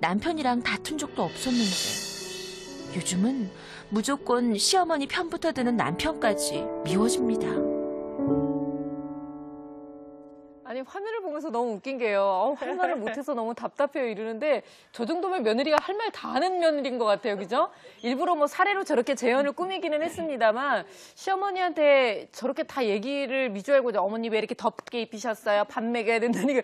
남편이랑 다툰 적도 없었는데 요즘은 무조건 시어머니 편부터 드는 남편까지 미워집니다. 아니 화면을 보면서 너무 웃긴 게요. 할 말을 못해서 너무 답답해요 이러는데 저 정도면 며느리가 할 말 다 하는 며느리인 것 같아요. 그죠? 일부러 뭐 사례로 저렇게 재현을 꾸미기는 했습니다만 시어머니한테 저렇게 다 얘기를 미주 알고 어머니 왜 이렇게 덥게 입히셨어요? 밥 먹여야 된다니까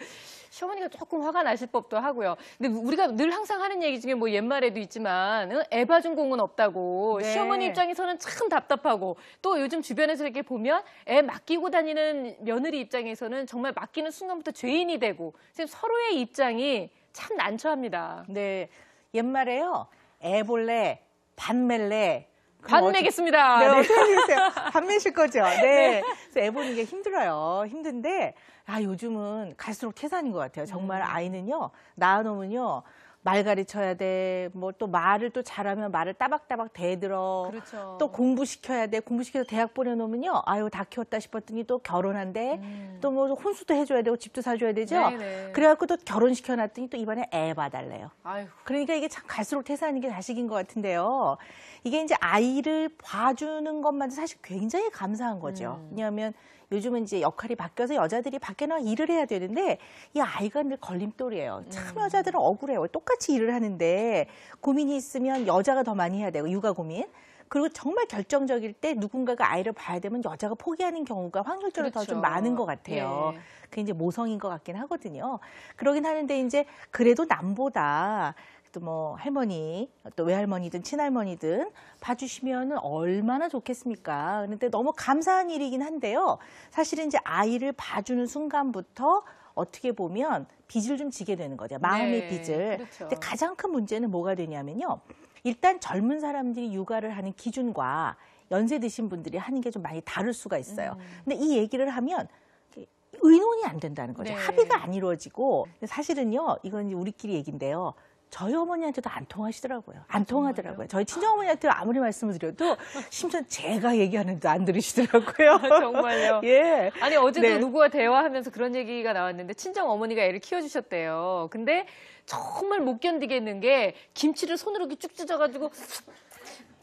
시어머니가 조금 화가 나실 법도 하고요. 근데 우리가 늘 항상 하는 얘기 중에 뭐 옛말에도 있지만 애 봐준 공은 없다고. 네. 시어머니 입장에서는 참 답답하고 또 요즘 주변에서 이렇게 보면 애 맡기고 다니는 며느리 입장에서는 정말 맡기는 순간부터 죄인이 되고 지금 서로의 입장이 참 난처합니다. 네, 옛말에요. 애 볼래, 반 맬래. 반 매겠습니다. 네, 네. 어떻게 하세요? 반 매실 거죠? 네. 그래서 애 보는 게 힘들어요. 힘든데, 요즘은 갈수록 태산인 것 같아요. 정말 아이는요, 낳아놓으면요, 말 가르쳐야 돼. 뭐 또 말을 또 잘하면 말을 따박따박 대들어. 그렇죠. 또 공부시켜야 돼. 공부시켜서 대학 보내놓으면요, 아유, 다 키웠다 싶었더니 또 결혼한대. 또 뭐 혼수도 해줘야 되고 집도 사줘야 되죠. 네네. 그래갖고 또 결혼시켜놨더니 또 이번에 애 봐달래요. 아유. 그러니까 이게 참 갈수록 태산인 게 자식인 것 같은데요. 이게 이제 아이를 봐주는 것만도 사실 굉장히 감사한 거죠. 왜냐하면 요즘은 이제 역할이 바뀌어서 여자들이 밖에 나와 일을 해야 되는데 이 아이가 늘 걸림돌이에요. 참 여자들은 억울해요. 똑같이 일을 하는데 고민이 있으면 여자가 더 많이 해야 되고 육아 고민. 그리고 정말 결정적일 때 누군가가 아이를 봐야 되면 여자가 포기하는 경우가 확률적으로 그렇죠. 더 좀 많은 것 같아요. 예. 그게 이제 모성인 것 같긴 하거든요. 그러긴 하는데 이제 그래도 남보다 또 뭐 할머니, 또 외할머니든 친할머니든 봐주시면 얼마나 좋겠습니까? 그런데 너무 감사한 일이긴 한데요. 사실은 이제 아이를 봐주는 순간부터 어떻게 보면 빚을 좀 지게 되는 거죠. 마음의 네, 빚을. 그렇죠. 근데 가장 큰 문제는 뭐가 되냐면요. 일단 젊은 사람들이 육아를 하는 기준과 연세 드신 분들이 하는 게 좀 많이 다를 수가 있어요. 근데 이 얘기를 하면 의논이 안 된다는 거죠. 네. 합의가 안 이루어지고. 사실은요, 이건 이제 우리끼리 얘기인데요. 저희 어머니한테도 안 통하시더라고요. 안 통하더라고요. 저희 친정어머니한테 아무리 말씀을 드려도 심지어 제가 얘기하는데도 안 들으시더라고요. 정말요? 예. 아니 어제도 네. 누구와 대화하면서 그런 얘기가 나왔는데 친정 어머니가 애를 키워주셨대요. 근데 정말 못 견디겠는 게 김치를 손으로 이렇게 쭉 찢어가지고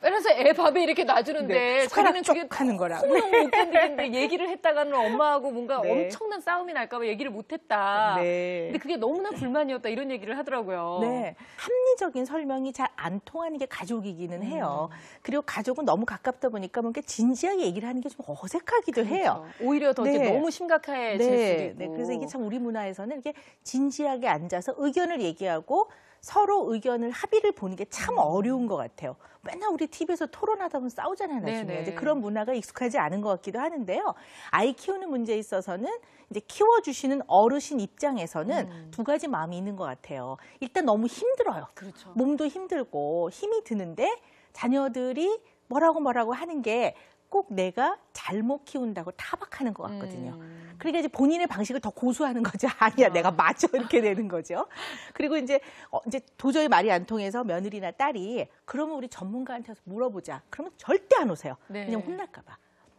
그래서 애 밥에 이렇게 놔주는데 네, 자기는 숟가락 그게 쪽 하는 거라. 너무너무 못 견디겠는데 얘기를 했다가는 엄마하고 뭔가 네. 엄청난 싸움이 날까 봐 얘기를 못했다. 네. 근데 그게 너무나 불만이었다 이런 얘기를 하더라고요. 네. 합리적인 설명이 잘 안 통하는 게 가족이기는 해요. 그리고 가족은 너무 가깝다 보니까 뭔가 진지하게 얘기를 하는 게 좀 어색하기도 해요. 그렇죠. 오히려 더 이렇게 네. 너무 심각해질 수도 네. 있고. 네. 그래서 이게 참 우리 문화에서는 이렇게 진지하게 앉아서 의견을 얘기하고 서로 의견을 합의를 보는 게 참 어려운 것 같아요. 맨날 우리 TV에서 토론하다 보면 싸우잖아요, 나중에. 네네. 이제 그런 문화가 익숙하지 않은 것 같기도 하는데요. 아이 키우는 문제에 있어서는 이제 키워주시는 어르신 입장에서는 두 가지 마음이 있는 것 같아요. 일단 너무 힘들어요. 그렇죠. 몸도 힘들고 힘이 드는데 자녀들이 뭐라고 하는 게 꼭 내가 잘못 키운다고 타박하는 것 같거든요. 그러니까 이제 본인의 방식을 더 고수하는 거죠. 아니야, 내가 맞아. 이렇게 되는 거죠. 그리고 이제 도저히 말이 안 통해서 며느리나 딸이 그러면 우리 전문가한테 와서 물어보자. 그러면 절대 안 오세요. 네. 그냥 혼날까 봐.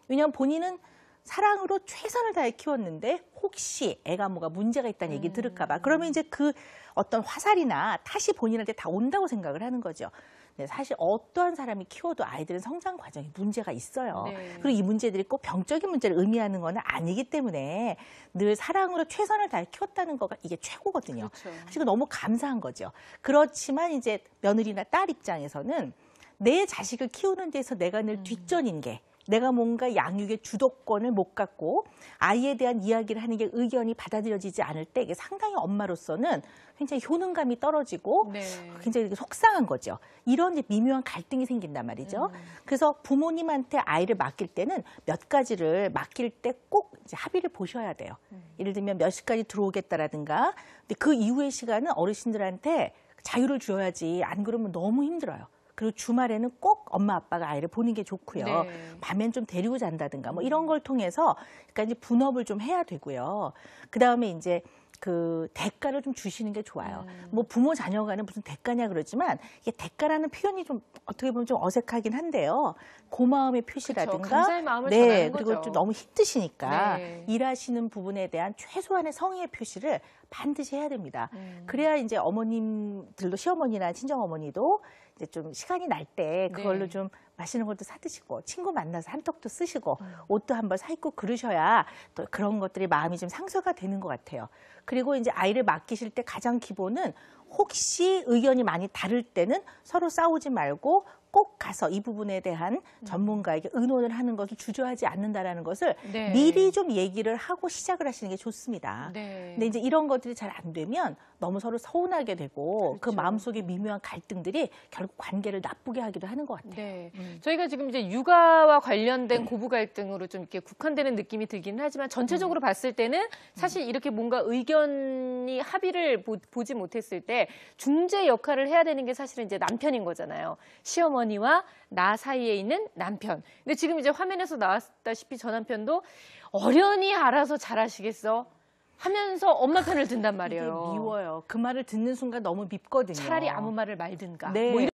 왜냐하면 본인은 사랑으로 최선을 다해 키웠는데 혹시 애가 뭐가 문제가 있다는 얘기 들을까 봐. 그러면 이제 그 어떤 화살이나 탓이 본인한테 다 온다고 생각을 하는 거죠. 네, 사실 어떠한 사람이 키워도 아이들은 성장 과정에 문제가 있어요. 네. 그리고 이 문제들이 꼭 병적인 문제를 의미하는 건 아니기 때문에 늘 사랑으로 최선을 다해 키웠다는 거가 이게 최고거든요. 그렇죠. 사실 너무 감사한 거죠. 그렇지만 이제 며느리나 딸 입장에서는 내 자식을 키우는 데서 내가 늘 뒷전인 게 내가 뭔가 양육의 주도권을 못 갖고 아이에 대한 이야기를 하는 게 의견이 받아들여지지 않을 때 이게 상당히 엄마로서는 굉장히 효능감이 떨어지고 네. 굉장히 속상한 거죠. 이런 이제 미묘한 갈등이 생긴단 말이죠. 그래서 부모님한테 아이를 맡길 때는 몇 가지를 맡길 때 꼭 이제 합의를 보셔야 돼요. 예를 들면 몇 시까지 들어오겠다라든가. 근데 그 이후의 시간은 어르신들한테 자유를 줘야지. 안 그러면 너무 힘들어요. 그리고 주말에는 꼭 엄마 아빠가 아이를 보는 게 좋고요. 네. 밤엔 좀 데리고 잔다든가 뭐 이런 걸 통해서 그러니까 이제 분업을 좀 해야 되고요. 그다음에 이제 그 대가를 좀 주시는 게 좋아요. 뭐 부모 자녀 간에 무슨 대가냐 그러지만 이게 대가라는 표현이 좀 어떻게 보면 좀 어색하긴 한데요. 고마움의 표시라든가, 그쵸, 감사의 마음을 전하는 그리고 거죠. 좀 너무 힘드시니까 네. 일하시는 부분에 대한 최소한의 성의의 표시를 반드시 해야 됩니다. 그래야 이제 어머님들도 시어머니나 친정 어머니도 이제 좀 시간이 날 때 그걸로 네. 좀 맛있는 것도 사 드시고 친구 만나서 한턱도 쓰시고 옷도 한번 사 입고 그러셔야 또 그런 것들이 마음이 좀 상쇄가 되는 것 같아요. 그리고 이제 아이를 맡기실 때 가장 기본은 혹시 의견이 많이 다를 때는 서로 싸우지 말고 꼭 가서 이 부분에 대한 전문가에게 의논을 하는 것을 주저하지 않는다라는 것을 네. 미리 좀 얘기를 하고 시작을 하시는 게 좋습니다. 네. 근데 이제 이런 것들이 잘 안 되면 너무 서로 서운하게 되고 그 그렇죠. 마음속에 미묘한 갈등들이 결국 관계를 나쁘게 하기도 하는 것 같아요. 네. 저희가 지금 이제 육아와 관련된 고부 갈등으로 좀 이렇게 국한되는 느낌이 들기는 하지만 전체적으로 봤을 때는 사실 이렇게 뭔가 의견이 합의를 보지 못했을 때 중재 역할을 해야 되는 게 사실은 이제 남편인 거잖아요. 시어머니와 나 사이에 있는 남편. 근데 지금 이제 화면에서 나왔다시피 저 남편도 어련히 알아서 잘하시겠어 하면서 엄마 편을 든단 이게 말이에요. 미워요. 그 말을 듣는 순간 너무 밉거든요. 차라리 아무 말을 말든가. 네. 뭐 이런